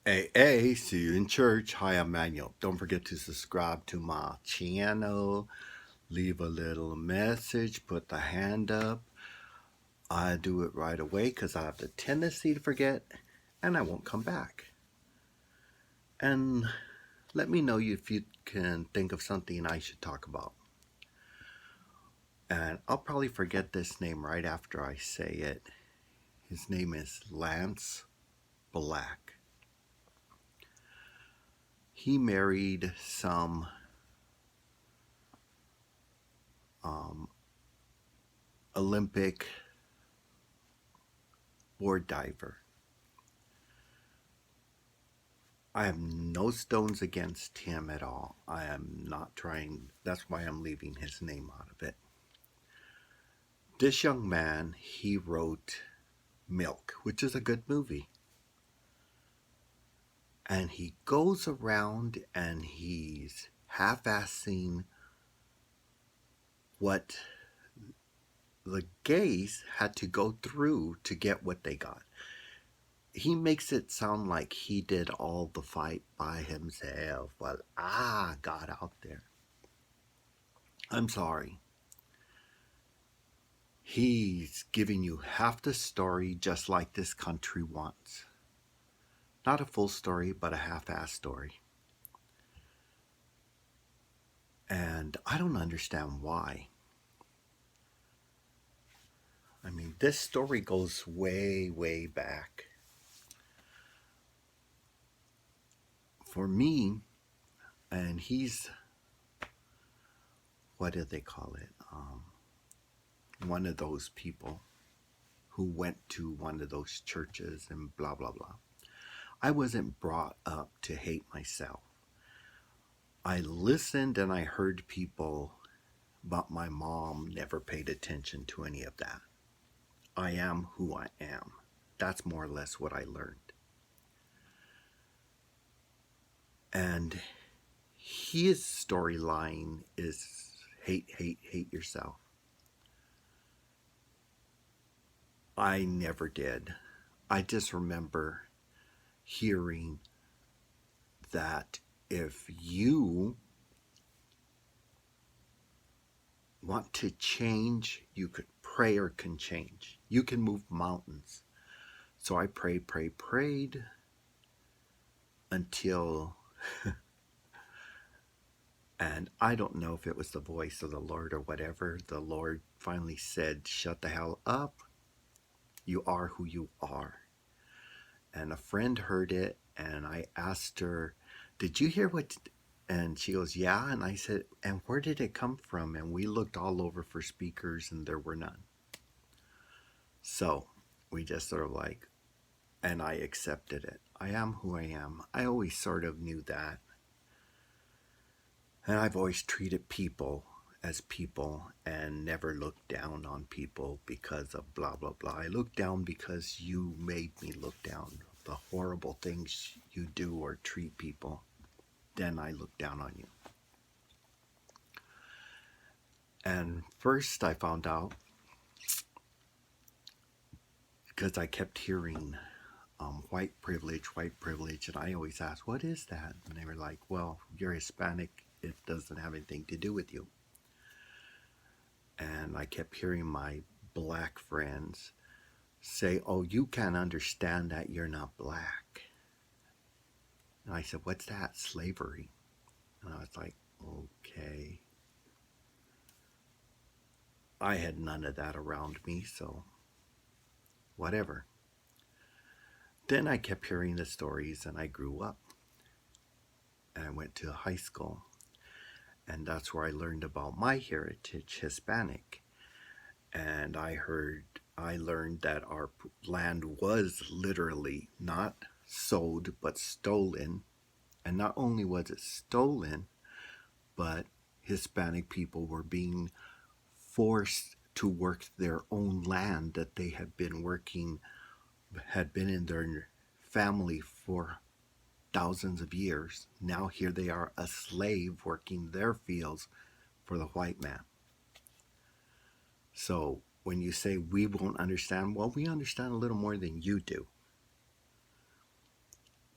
Hey, see you in church. Hi, I'm Manuel. Don't forget to subscribe to my channel. Leave a little message. Put the hand up. I do it right away because I have the tendency to forget and I won't come back. And let me know if you can think of something I should talk about. And I'll probably forget this name right after I say it. His name is Lance Black. He married some um, Olympic board diver. I have no stones against him at all. I am not trying, that's why I'm leaving his name out of it. This young man, he wrote Milk, which is a good movie. And he goes around and he's half assing what the gays had to go through to get what they got. He makes it sound like he did all the fight by himself while I got out there. I'm sorry. He's giving you half the story just like this country wants. Not a full story, but a half-assed story. And I don't understand why. I mean, this story goes way, way back. For me, and he's, what do they call it? One of those people who went to one of those churches and blah, blah, blah. I wasn't brought up to hate myself. I listened and I heard people, but my mom never paid attention to any of that. I am who I am. That's more or less what I learned. And his storyline is hate, hate, hate yourself. I never did. I just remember hearing that if you want to change, you could prayer can change. You can move mountains. So I prayed until and I don't know if it was the voice of the Lord or whatever. The Lord finally said, "Shut the hell up. You are who you are." And a friend heard it and I asked her, "Did you hear what?" And she goes, "Yeah." And I said, "And where did it come from?" And we looked all over for speakers and there were none. So we just sort of like, and I accepted it. I am who I am. I always sort of knew that. And I've always treated people as people and never looked down on people because of blah, blah, blah. I look down because you made me look down. The horrible things you do or treat people, then I look down on you. And first I found out because I kept hearing white privilege, and I always asked, "What is that?" And they were like, "Well, you're Hispanic. It doesn't have anything to do with you." And I kept hearing my black friends say, "Oh, you can't understand that, you're not black." And I said, "What's that?" "Slavery." And I was like, okay. I had none of that around me, so whatever. Then I kept hearing the stories and I grew up. And I went to high school. And that's where I learned about my heritage, Hispanic. And I learned that our land was literally not sold, but stolen. And not only was it stolen, but Hispanic people were being forced to work their own land that they had been in their family for thousands of years. Now here they are, a slave working their fields for the white man. So when you say we won't understand, well, we understand a little more than you do.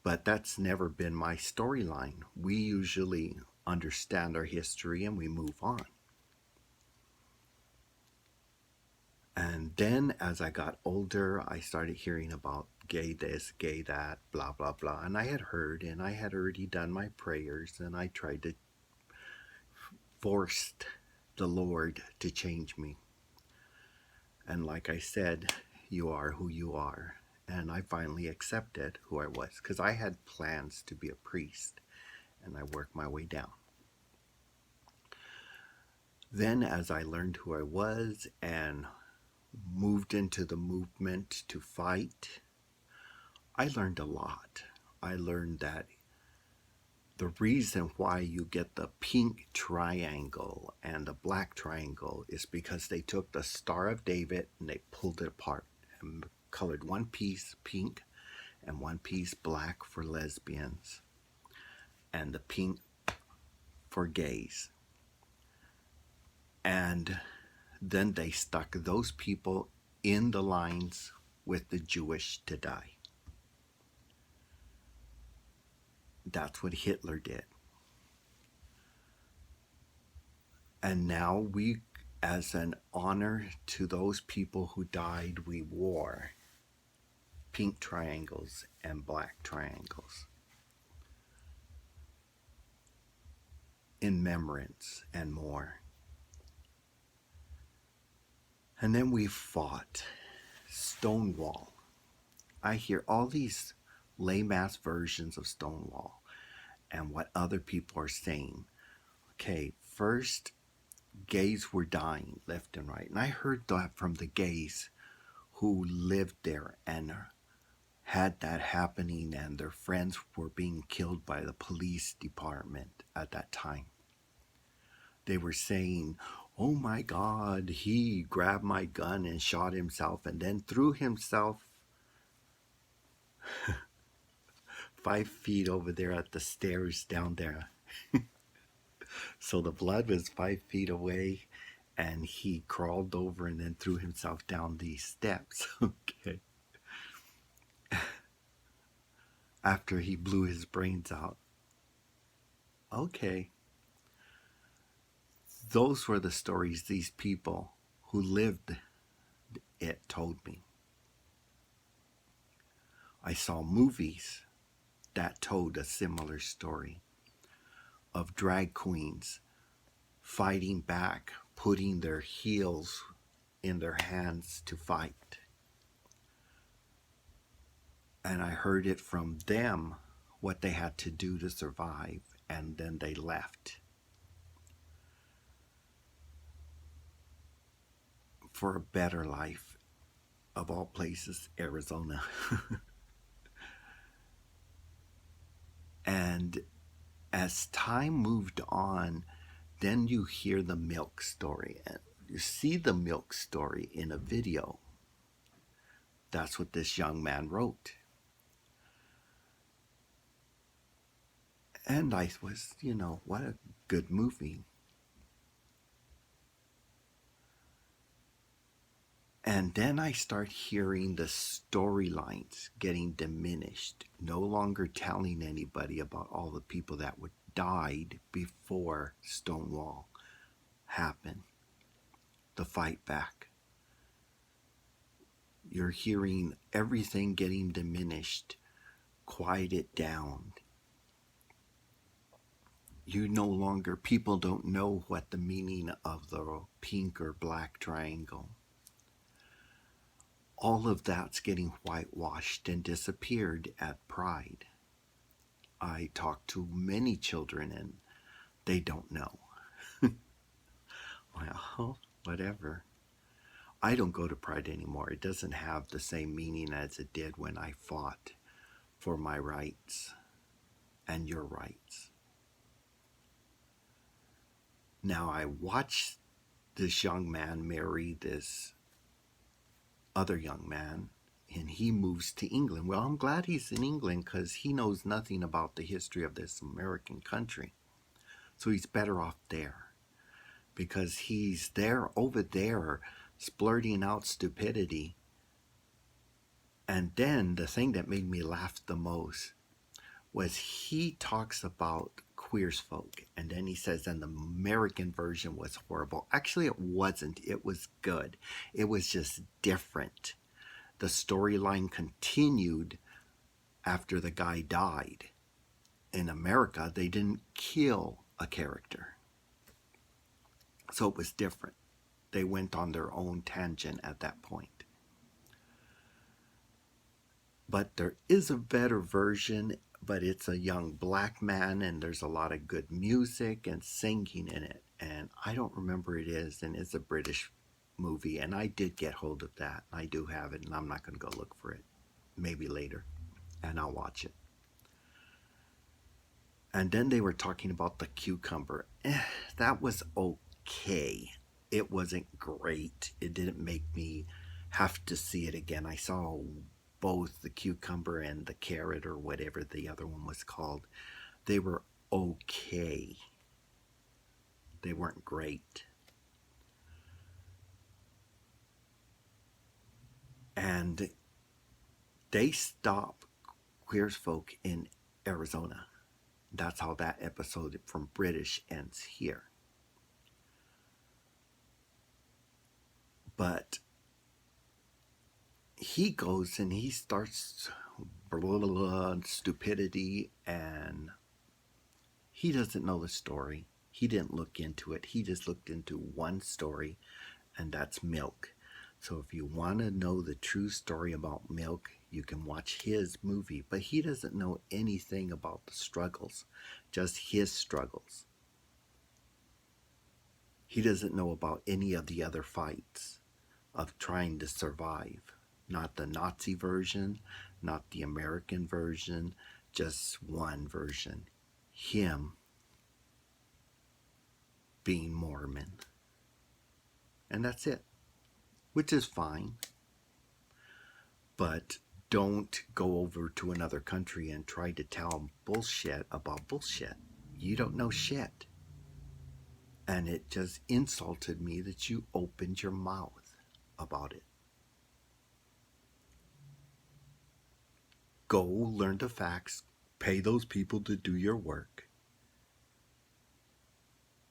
But that's never been my storyline. We usually understand our history and we move on. And then as I got older, I started hearing about gay this, gay that, blah, blah, blah. And I had heard, and I had already done my prayers, and I tried to force the Lord to change me. And like I said, you are who you are. And I finally accepted who I was because I had plans to be a priest, and I worked my way down. Then as I learned who I was and moved into the movement to fight, I learned a lot. I learned that the reason why you get the pink triangle and the black triangle is because they took the Star of David and they pulled it apart and colored one piece pink and one piece black for lesbians and the pink for gays. And then they stuck those people in the lines with the Jewish to die. That's what Hitler did. And now we, as an honor to those people who died, we wore pink triangles and black triangles in remembrance and more. And then we fought Stonewall. I hear all these lame-ass versions of Stonewall and what other people are saying. Okay, first, gays were dying left and right. And I heard that from the gays who lived there and had that happening, and their friends were being killed by the police department at that time. They were saying, oh my God, he grabbed my gun and shot himself and then threw himself 5 feet over there at the stairs down there. So the blood was 5 feet away and he crawled over and then threw himself down these steps. Okay. After he blew his brains out. Okay. Those were the stories these people who lived it told me. I saw movies that told a similar story of drag queens fighting back, putting their heels in their hands to fight. And I heard it from them, what they had to do to survive, and then they left. For a better life, of all places, Arizona. And as time moved on, then you hear the milk story. And you see the milk story in a video. That's what this young man wrote. And I was, what a good movie. And then I start hearing the storylines getting diminished, no longer telling anybody about all the people that died before Stonewall happened, the fight back. You're hearing everything getting diminished, quieted down. People don't know what the meaning of the pink or black triangle. All of that's getting whitewashed and disappeared at Pride. I talk to many children and they don't know. Well, whatever. I don't go to Pride anymore. It doesn't have the same meaning as it did when I fought for my rights and your rights. Now I watched this young man marry this other young man, and he moves to England. Well, I'm glad he's in England because he knows nothing about the history of this American country. So he's better off there because he's over there splurting out stupidity. And then the thing that made me laugh the most, was he talks about queers folk, and then he says, and the American version was horrible. Actually, it wasn't. It was good. It was just different. The storyline continued after the guy died. In America, they didn't kill a character. So it was different. They went on their own tangent at that point. But there is a better version, but it's a young black man, and there's a lot of good music and singing in it. And I don't remember it is, and it's a British movie, and I did get hold of that. I do have it, and I'm not going to go look for it. Maybe later, and I'll watch it. And then they were talking about the cucumber. That was okay. It wasn't great. It didn't make me have to see it again. I saw both the cucumber and the carrot, or whatever the other one was called. They were okay. They weren't great. And they stop queers folk in Arizona. That's how that episode from British ends here. But he goes and he starts blah, blah, blah, stupidity, and he doesn't know the story. He didn't look into it. He just looked into one story, and that's milk. So if you want to know the true story about milk, you can watch his movie. But he doesn't know anything about the struggles, just his struggles. He doesn't know about any of the other fights of trying to survive. Not the Nazi version, not the American version, just one version. Him being Mormon. And that's it. Which is fine. But don't go over to another country and try to tell bullshit about bullshit. You don't know shit. And it just insulted me that you opened your mouth about it. Go learn the facts. Pay those people to do your work.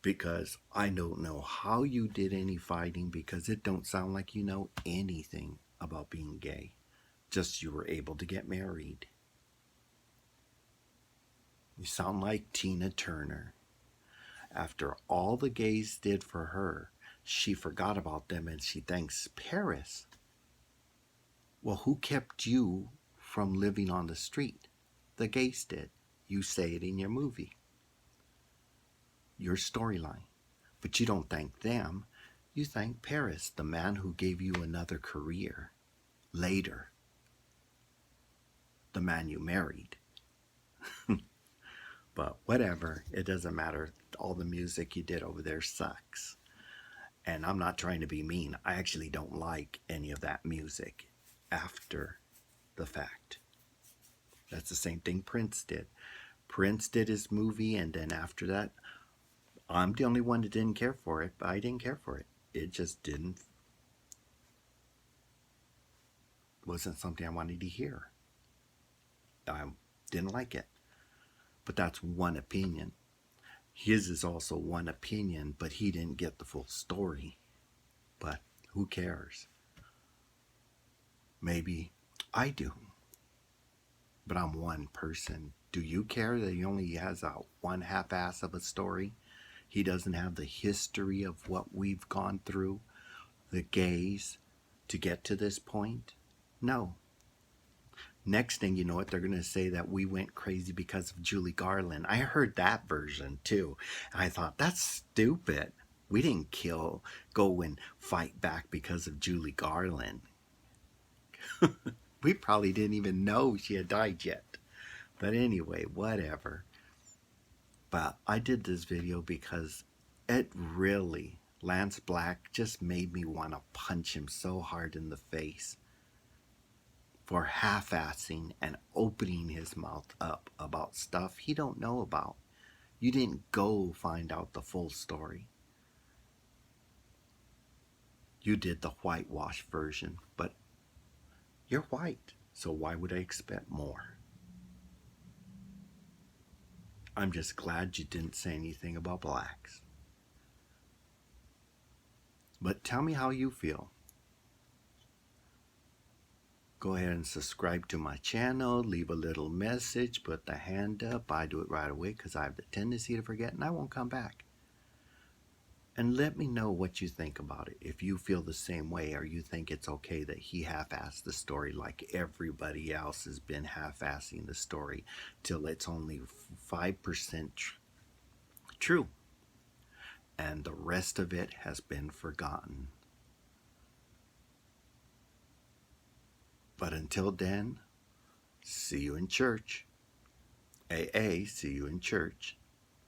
Because I don't know how you did any fighting, because it don't sound like you know anything about being gay. Just you were able to get married. You sound like Tina Turner. After all the gays did for her, she forgot about them and she thanks Paris. Well, who kept you from living on the street? The gays did. You say it in your movie. Your storyline. But you don't thank them. You thank Paris, the man who gave you another career. Later. The man you married. But whatever, it doesn't matter. All the music you did over there sucks. And I'm not trying to be mean. I actually don't like any of that music after the fact. That's the same thing Prince did. Prince did his movie, and then after that, I'm the only one that didn't care for it, but I didn't care for it. It just wasn't something I wanted to hear. I didn't like it. But that's one opinion. His is also one opinion, but he didn't get the full story. But who cares? Maybe I do. But I'm one person. Do you care that he only has a one half-ass of a story? He doesn't have the history of what we've gone through, the gays, to get to this point? No. Next thing you know it, they're going to say that we went crazy because of Julie Garland. I heard that version too. And I thought, that's stupid. We didn't go and fight back because of Julie Garland. We probably didn't even know she had died yet. But anyway, whatever. But I did this video because it really, Lance Black just made me want to punch him so hard in the face for half-assing and opening his mouth up about stuff he don't know about. You didn't go find out the full story. You did the whitewash version, but you're white, so why would I expect more? I'm just glad you didn't say anything about blacks. But tell me how you feel. Go ahead and subscribe to my channel, leave a little message, put the hand up. I do it right away because I have the tendency to forget and I won't come back. And let me know what you think about it. If you feel the same way or you think it's okay that he half-assed the story like everybody else has been half-assing the story till it's only 5% true. And the rest of it has been forgotten. But until then, see you in church. AA, see you in church.